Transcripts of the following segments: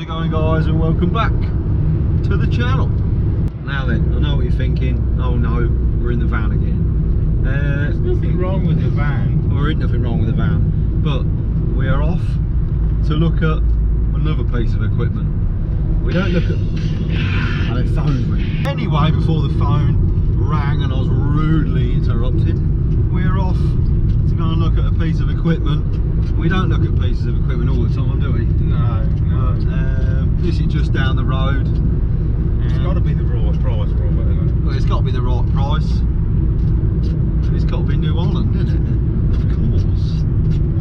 it going, guys, and welcome back to the channel. Now then, I know what you're thinking. Oh no, we're in the van again. There's nothing wrong with the van. There ain't nothing wrong with the van, but we are off to look at another piece of equipment. We don't look at... Oh, the phone's ringing. Anyway, before the phone rang and I was rudely interrupted, we're off to go and look at a piece of equipment. We don't look at pieces of equipment all the time, do we? No. This is just down the road. It's got to be the right price for it, isn't it? Well, it's got to be the right price. And it's got to be New Holland, isn't it? Of course.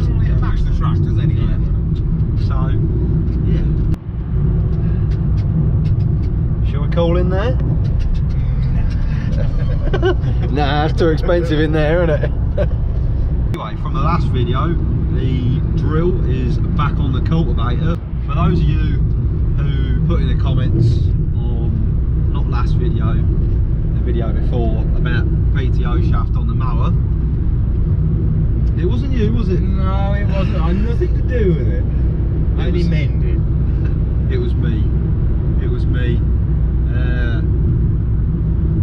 Well, it matches the tractors anyway. So, yeah. Shall we call in there? Nah, it's too expensive in there, isn't it? Anyway, from the last video, the drill is back on the cultivator. For those of you who put in the comments on, not last video, the video before, about PTO shaft on the mower, it wasn't you, was it? No, it wasn't. I had nothing to do with it. Only mended. It was me. It was me.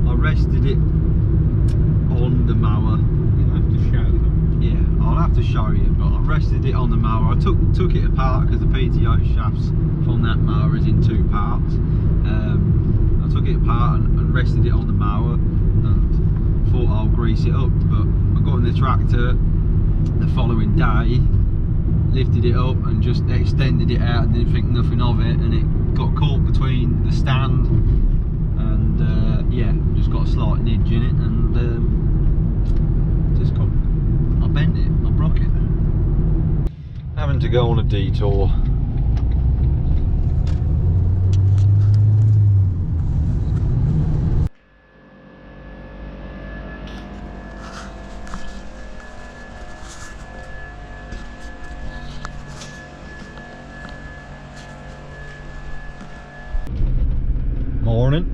I rested it on the mower. You'll have to show them. Yeah, I'll have to show you, but I rested it on the mower. I took it apart because the PTO shafts from that mower is in two parts. I took it apart and rested it on the mower and thought I'll grease it up, but I got in the tractor the following day, lifted it up and just extended it out and didn't think nothing of it, and it got caught between the stand and yeah, just got a slight nidge in it, and I bent it, I broke it. Having to go on a detour. Morning.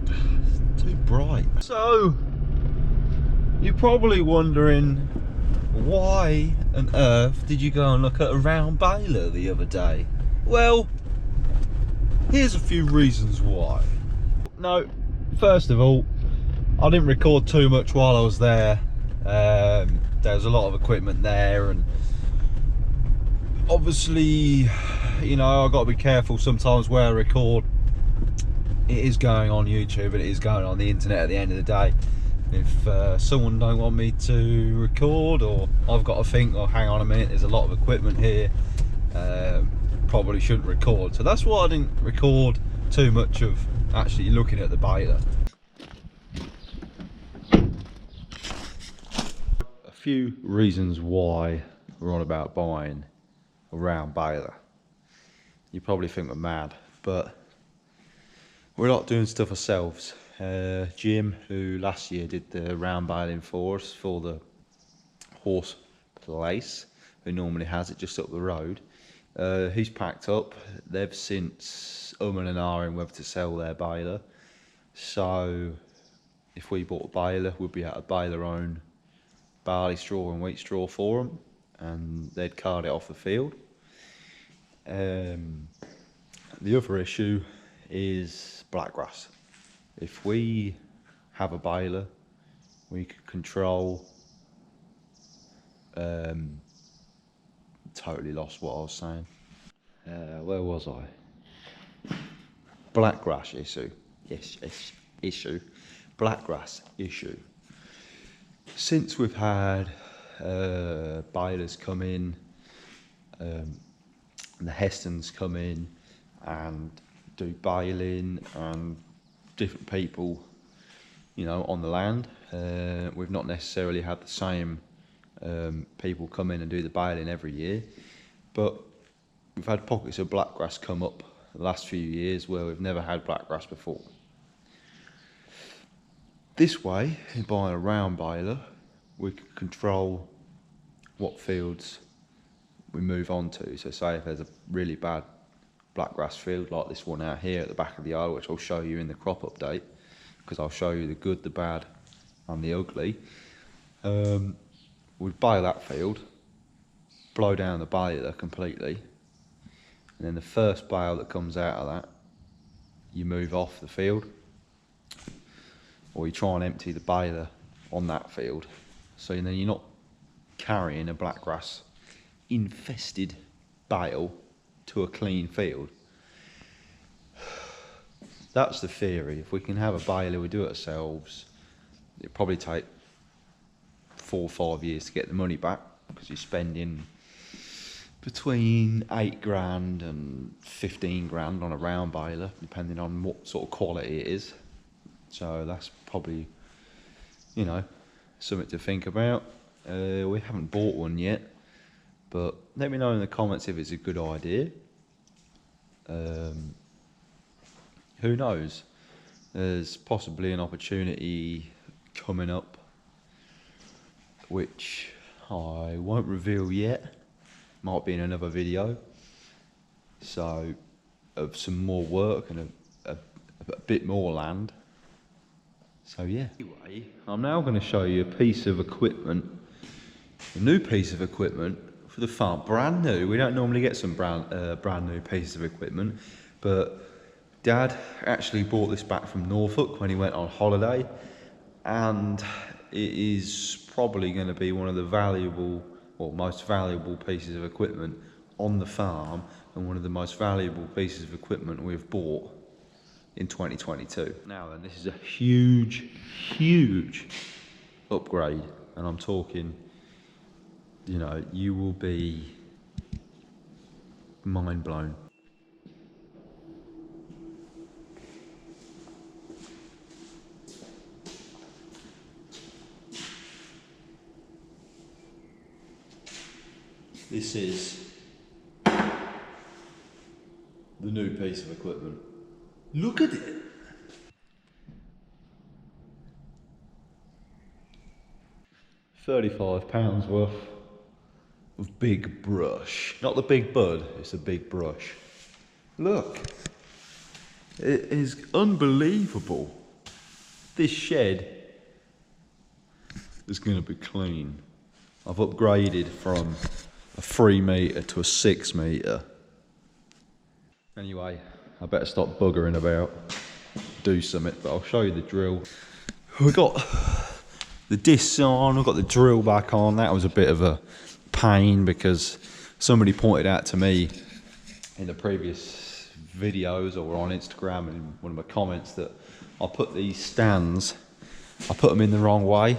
It's too bright. So, you're probably wondering, why on earth did you go and look at a round baler the other day? Well, here's a few reasons why. No, first of all, I didn't record too much while I was there. There was a lot of equipment there, and obviously, you know, I've got to be careful sometimes where I record. It is going on YouTube and it is going on the internet at the end of the day. If someone don't want me to record, or I've got to think, oh, hang on a minute, there's a lot of equipment here, probably shouldn't record. So that's why I didn't record too much of actually looking at the baler. A few reasons why we're on about buying a round baler. You probably think we're mad, but we're not doing stuff ourselves. Jim, who last year did the round baling for us for the horse place, who normally has it just up the road, he's packed up. They've since and ahhing whether to sell their baler. So if we bought a baler, we'd be able to bale our own barley straw and wheat straw for them, and they'd cart it off the field. The other issue is blackgrass. If we have a baler, we can control. Totally lost what I was saying. Where was I? Blackgrass issue. Yes, issue. Blackgrass issue. Since we've had balers come in, the Hestons come in and do baling, and different people, you know, on the land. We've not necessarily had the same people come in and do the baling every year, but we've had pockets of blackgrass come up the last few years where we've never had blackgrass before. This way, in buying a round baler, we can control what fields we move on to. So say if there's a really bad blackgrass field like this one out here at the back of the yard, which I'll show you in the crop update, because I'll show you the good, the bad and the ugly. We'd bale that field, blow down the baler completely, and then the first bale that comes out of that, you move off the field, or you try and empty the baler on that field, so then you're not carrying a blackgrass infested bale to a clean field. That's the theory. If we can have a baler, we do it ourselves. It'd probably take 4 or 5 years to get the money back, because you're spending between 8 grand and 15 grand on a round baler, depending on what sort of quality it is. So that's probably, you know, something to think about. We haven't bought one yet, but let me know in the comments if it's a good idea. Who knows? There's possibly an opportunity coming up, which I won't reveal yet. Might be in another video. So, of some more work and a bit more land. So yeah. Anyway, I'm now going to show you a piece of equipment, a new piece of equipment for the farm, brand new. We don't normally get some brand new pieces of equipment, but Dad actually bought this back from Norfolk when he went on holiday, and it is probably going to be one of the valuable, or most valuable pieces of equipment on the farm, and one of the most valuable pieces of equipment we've bought in 2022. Now then, this is a huge, huge upgrade, and I'm talking, you know, you will be mind blown. This is the new piece of equipment. Look at it! £35 worth of big brush. Not the big bud, it's a big brush. Look! It is unbelievable. This shed is going to be clean. I've upgraded from a 3 metre to a 6 metre. Anyway, I better stop buggering about, do something, but I'll show you the drill. We've got the discs on, we've got the drill back on. That was a bit of a pain because somebody pointed out to me in the previous videos or on Instagram and in one of my comments that I put these stands, I put them in the wrong way.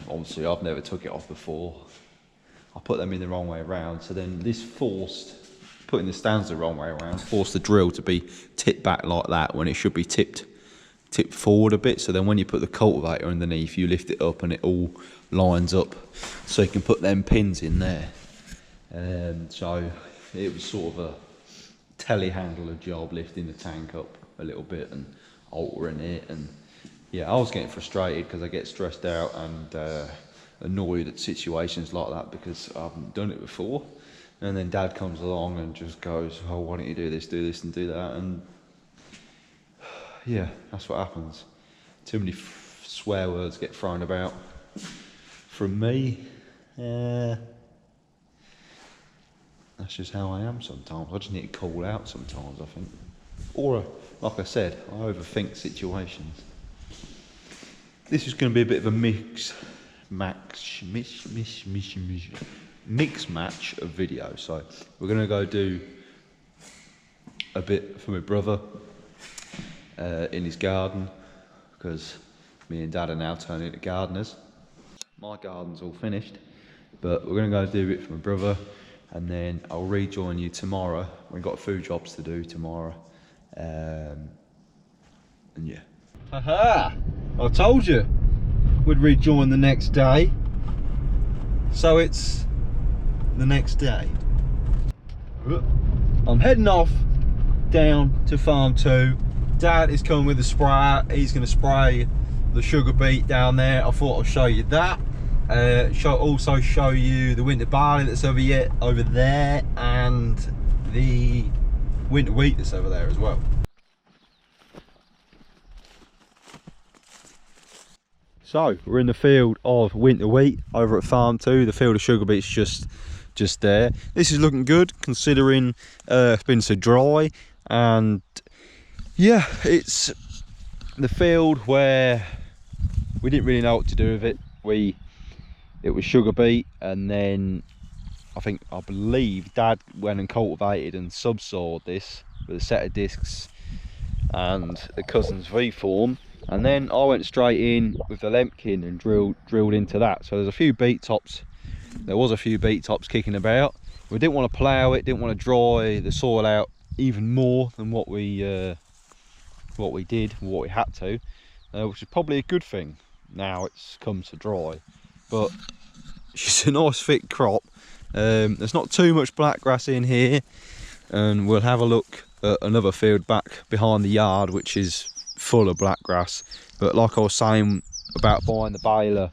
Obviously I've never took it off before. I put them in the wrong way around, so then this forced, putting the stands the wrong way around, forced the drill to be tipped back like that when it should be tipped forward a bit. So then when you put the cultivator underneath, you lift it up and it all lines up, so you can put them pins in there. So it was sort of a telehandler job, lifting the tank up a little bit and altering it. And yeah, I was getting frustrated because I get stressed out and annoyed at situations like that because I haven't done it before. And then Dad comes along and just goes, oh, why don't you do this and do that? And yeah, that's what happens. Too many swear words get thrown about from me. That's just how I am sometimes. I just need to call out sometimes, I think. Or, like I said, I overthink situations. This is going to be a bit of a mix match of video. So we're going to go do a bit for my brother in his garden, because me and Dad are now turning into gardeners. My garden's all finished, but we're going to go do it for my brother, and then I'll rejoin you tomorrow. We've got food jobs to do tomorrow, and yeah. Haha! I told you we'd rejoin the next day. So it's the next day. I'm heading off down to farm 2. Dad is coming with a sprayer. He's going to spray the sugar beet down there. I thought I'd show you that. Also show you the winter barley that's over there, and the winter wheat that's over there as well. So we're in the field of winter wheat over at farm 2. The field of sugar beet's just just there. This is looking good considering it's been so dry. And yeah, it's the field where we didn't really know what to do with it. It was sugar beet, and then I believe Dad went and cultivated and subsoiled this with a set of discs and the Cousins V form, and then I went straight in with the Lemkin and drilled into that. So there's a few beet tops. There was a few beet tops kicking about. We didn't want to plough it, didn't want to dry the soil out even more than what we had to, which is probably a good thing. Now it's come to dry, but it's a nice thick crop. There's not too much blackgrass in here, and we'll have a look at another field back behind the yard which is full of blackgrass. But like I was saying about buying the baler,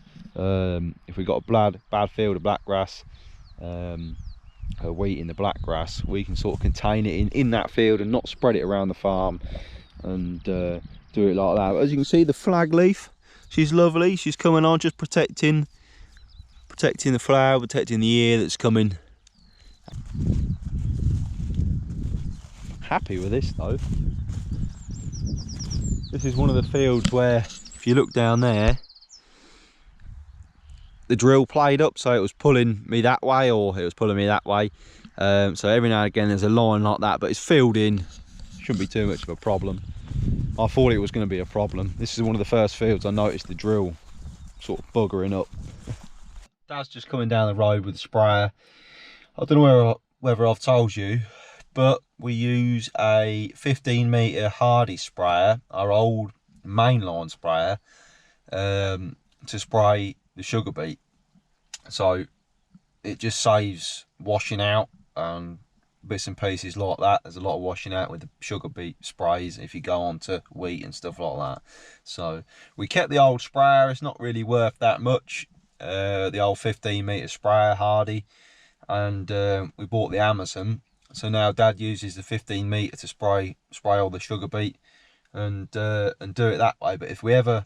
if we got a bad field of blackgrass, wheat in the blackgrass, we can sort of contain it in that field and not spread it around the farm, and do it like that. As you can see, the flag leaf, she's lovely. She's coming on, just protecting the flower, protecting the ear that's coming. Happy with this though. This is one of the fields where, if you look down there, the drill played up, so it was pulling me that way, or it was pulling me that way. So every now and again there's a line like that, but it's filled in. Shouldn't be too much of a problem. I thought it was going to be a problem. This is one of the first fields I noticed the drill sort of buggering up. Dad's just coming down the road with the sprayer. I don't know whether I've told you, but we use a 15 metre Hardy sprayer, our old mainline sprayer, to spray the sugar beet. So it just saves washing out and bits and pieces like that. There's a lot of washing out with the sugar beet sprays if you go on to wheat and stuff like that. So we kept the old sprayer. It's not really worth that much, the old 15 metre sprayer Hardy, and we bought the Amazon. So now Dad uses the 15 metre to spray all the sugar beet and do it that way. But if we ever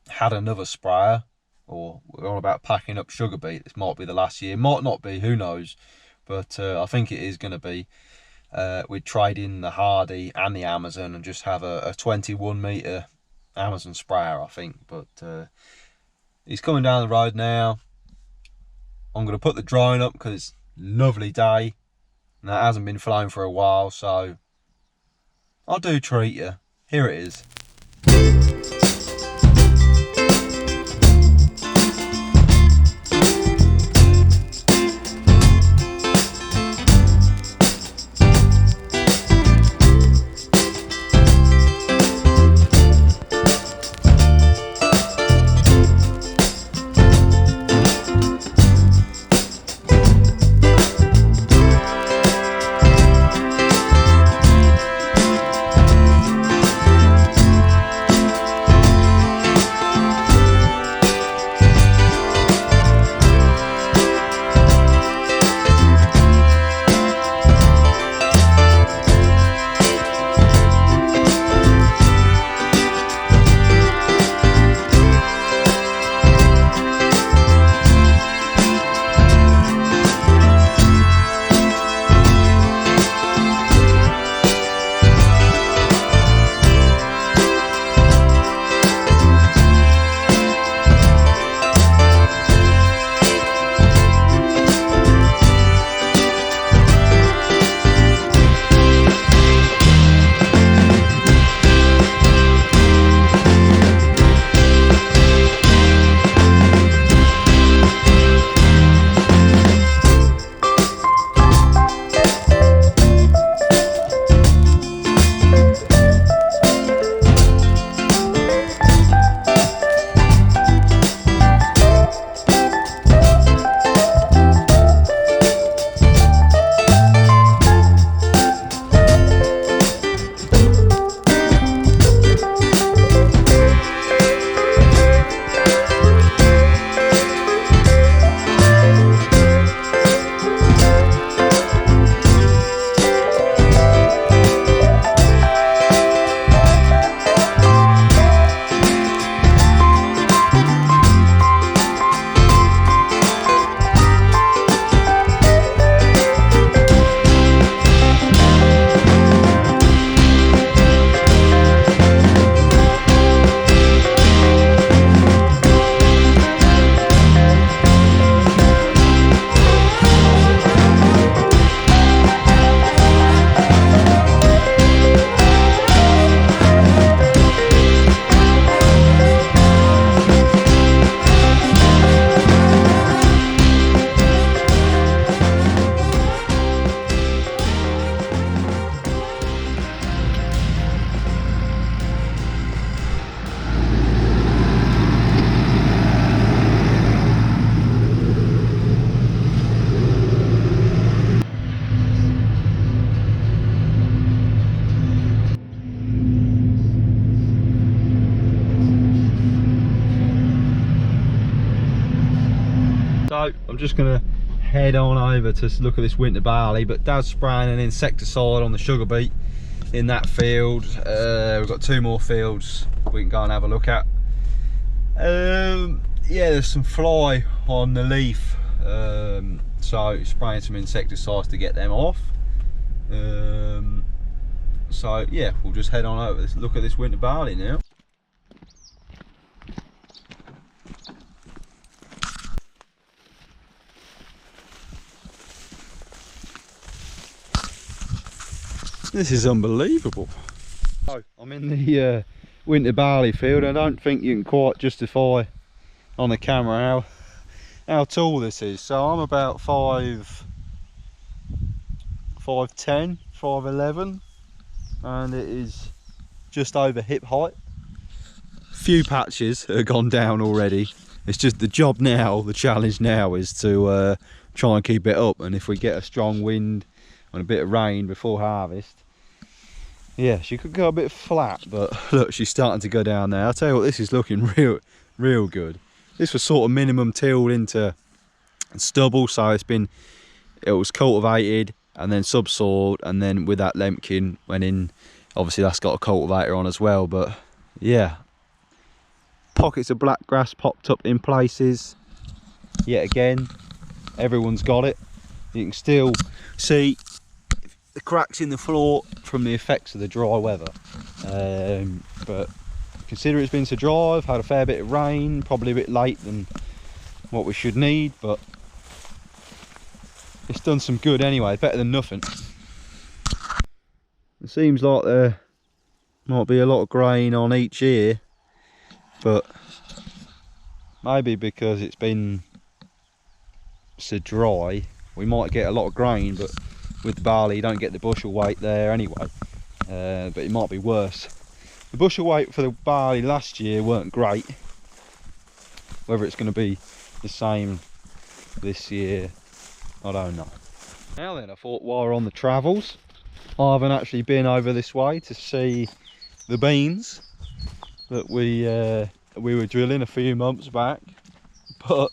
had another sprayer, or we're on about packing up sugar beet, this might be the last year, might not be, who knows, but I think it is going to be. We'd trade in the Hardy and the Amazon and just have a 21 metre Amazon sprayer, I think. But he's coming down the road now. I'm going to put the drone up because it's a lovely day and that hasn't been flown for a while, so I do treat you. Here it is. I'm just gonna head on over to look at this winter barley, but Dad's spraying an insecticide on the sugar beet in that field. We've got 2 more fields we can go and have a look at. Yeah, there's some fly on the leaf, so spraying some insecticides to get them off. So yeah, we'll just head on over, look at this winter barley now. This is unbelievable. So I'm in the winter barley field. I don't think you can quite justify on the camera how tall this is. So I'm about 5'10", 5'11", and it is just over hip height. Few patches have gone down already. It's just the job now, the challenge now is to try and keep it up, and if we get a strong wind and a bit of rain before harvest, yeah, she could go a bit flat, but look, she's starting to go down there. I'll tell you what, this is looking real good. This was sort of minimum tilled into stubble, so it was cultivated and then subsoiled, and then with that lempkin went in. Obviously that's got a cultivator on as well, but yeah, pockets of black grass popped up in places yet again. Everyone's got it. You can still see the cracks in the floor from the effects of the dry weather, but consider it's been so dry. I've had a fair bit of rain, probably a bit late than what we should need, but it's done some good anyway, better than nothing. It seems like there might be a lot of grain on each ear, but maybe because it's been so dry we might get a lot of grain, but with the barley you don't get the bushel weight there anyway. But it might be worse. The bushel weight for the barley last year weren't great. Whether it's going to be the same this year, I don't know. Now then, I thought while we're on the travels, I haven't actually been over this way to see the beans that we were drilling a few months back, but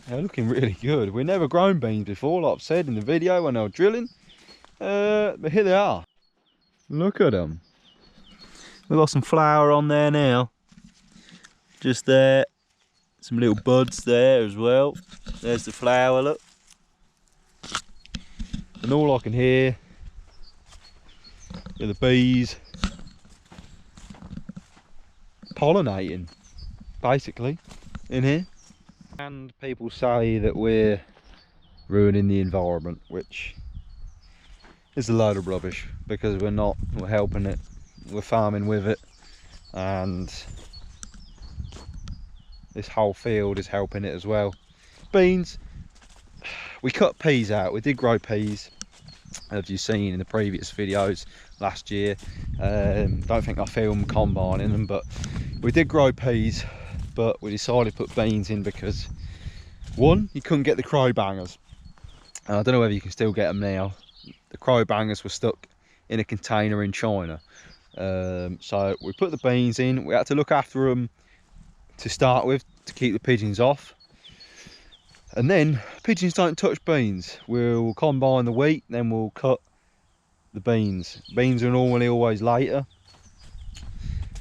they're looking really good. We've never grown beans before, like I've said in the video when I was drilling, but here they are. Look at them. We've got some flower on there now, just there, some little buds there as well. There's the flower, look. And all I can hear are the bees pollinating, basically, in here. And people say that we're ruining the environment, which is a load of rubbish, because we're not. We're helping it, we're farming with it, and this whole field is helping it as well. Beans, we cut peas out. We did grow peas, as you've seen in the previous videos last year. Don't think I filmed combining them, but we did grow peas, but we decided to put beans in because, one, you couldn't get the crow bangers, and I don't know whether you can still get them now. The crow bangers were stuck in a container in China, so we put the beans in. We had to look after them to start with to keep the pigeons off, and then pigeons don't touch beans. We'll combine the wheat, then we'll cut the beans. Beans are normally always later.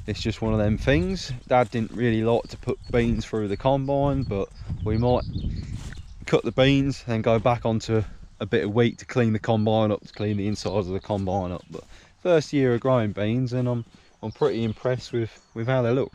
It's just one of them things. Dad didn't really like to put beans through the combine, but we might cut the beans and go back onto a bit of wheat to clean the combine up, to clean the insides of the combine up. But first year of growing beans, and I'm pretty impressed with how they look.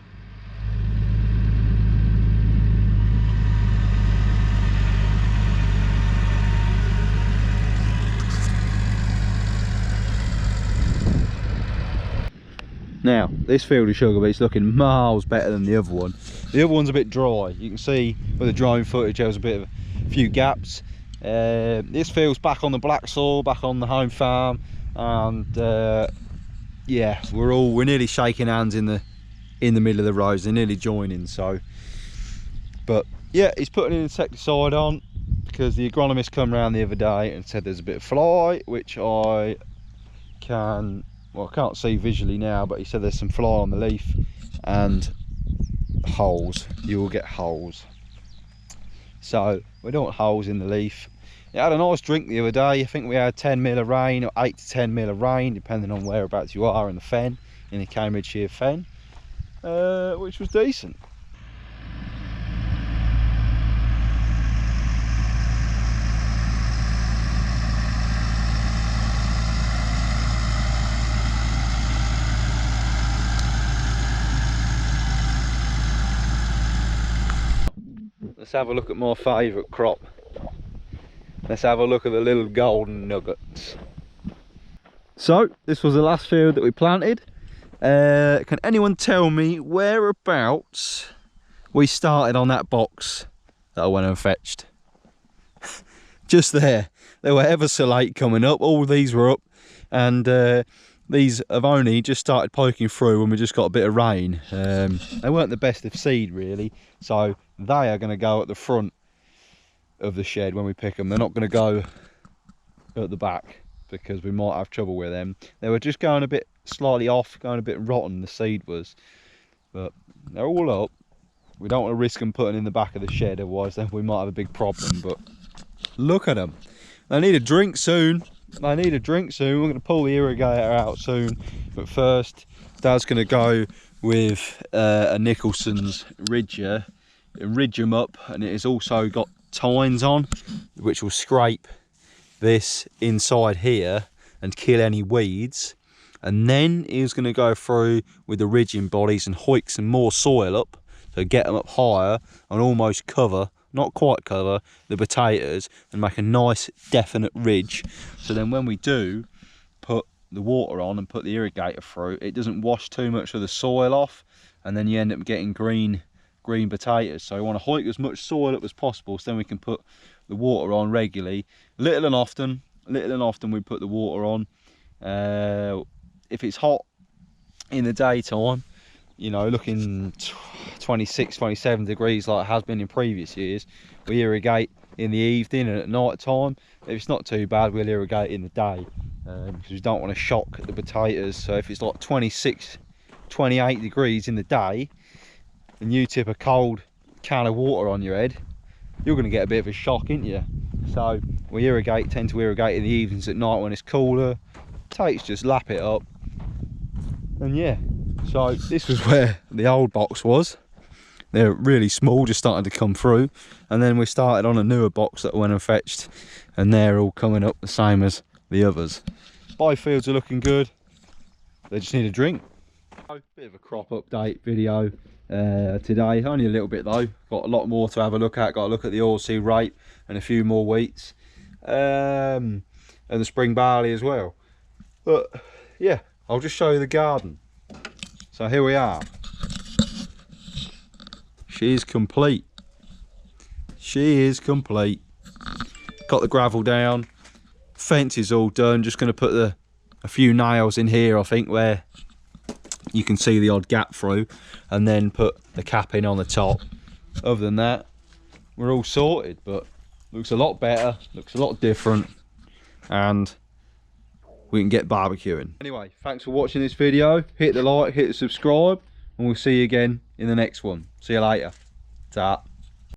Now, this field of sugar beet's looking miles better than the other one. The other one's a bit dry. You can see with the drone footage there was a few gaps. This field's back on the black soil, back on the home farm, and yeah, we're nearly shaking hands in the middle of the rows. They're nearly joining. So, but yeah, he's putting an insecticide on because the agronomist come round the other day and said there's a bit of fly, which I can't see visually now, but he said there's some fly on the leaf and holes. You will get holes. so we don't want holes in the leaf. It had a nice drink the other day. I think we had 10 mil of rain, or 8 to 10 mil of rain, depending on whereabouts you are in the fen, in the Cambridgeshire fen, which was decent. Let's have a look at my favourite crop. Let's have a look at the little golden nuggets. So, this was the last field that we planted. Can anyone tell me whereabouts we started on that box that I went and fetched? Just there. They were ever so late coming up. All these were up, and these have only just started poking through when we just got a bit of rain. They weren't the best of seed really, so they are going to go at the front of the shed when we pick them. They're not going to go at the back because we might have trouble with them. They were just going a bit slightly off, going a bit rotten, the seed was, but they're all up. We don't want to risk them putting in the back of the shed, otherwise then we might have a big problem. But look at them. They need a drink soon. They need a drink soon. We're going to pull the irrigator out soon, but first Dad's going to go with a Nicholson's ridger and ridge them up, and it has also got tines on which will scrape this inside here and kill any weeds. And then he's going to go through with the ridging bodies and hoik some more soil up, so get them up higher and almost cover, not quite cover, the potatoes, and make a nice definite ridge. So then when we do put the water on and put the irrigator through, it doesn't wash too much of the soil off, and then you end up getting green potatoes. So we want to hoik as much soil up as possible, so then we can put the water on regularly, little and often we put the water on. If it's hot in the daytime, you know, looking 26, 27 degrees like it has been in previous years, we irrigate in the evening and at night time. If it's not too bad, we'll irrigate in the day, because we don't want to shock the potatoes. So if it's like 26, 28 degrees in the day and you tip a cold can of water on your head, you're going to get a bit of a shock, ain't you? So we tend to irrigate in the evenings at night when it's cooler. Takes just lap it up. And yeah, so this was where the old box was. They're really small, just starting to come through, and then we started on a newer box that I went and fetched, and they're all coming up the same as the others. Both fields are looking good. They just need a drink. Bit of a crop update video today, only a little bit though. Got a lot more to have a look at. Got to look at the oilseed rape and a few more wheats, and the spring barley as well. But yeah, I'll just show you the garden. So here we are. She is complete. She is complete. Got the gravel down. Fence is all done. Just going to put a few nails in here, I think, where you can see the odd gap through, and then put the cap in on the top. Other than that, we're all sorted, but looks a lot better, looks a lot different, and we can get barbecuing. Anyway, thanks for watching this video. Hit the like, hit the subscribe, and we'll see you again in the next one. See you later. Ta.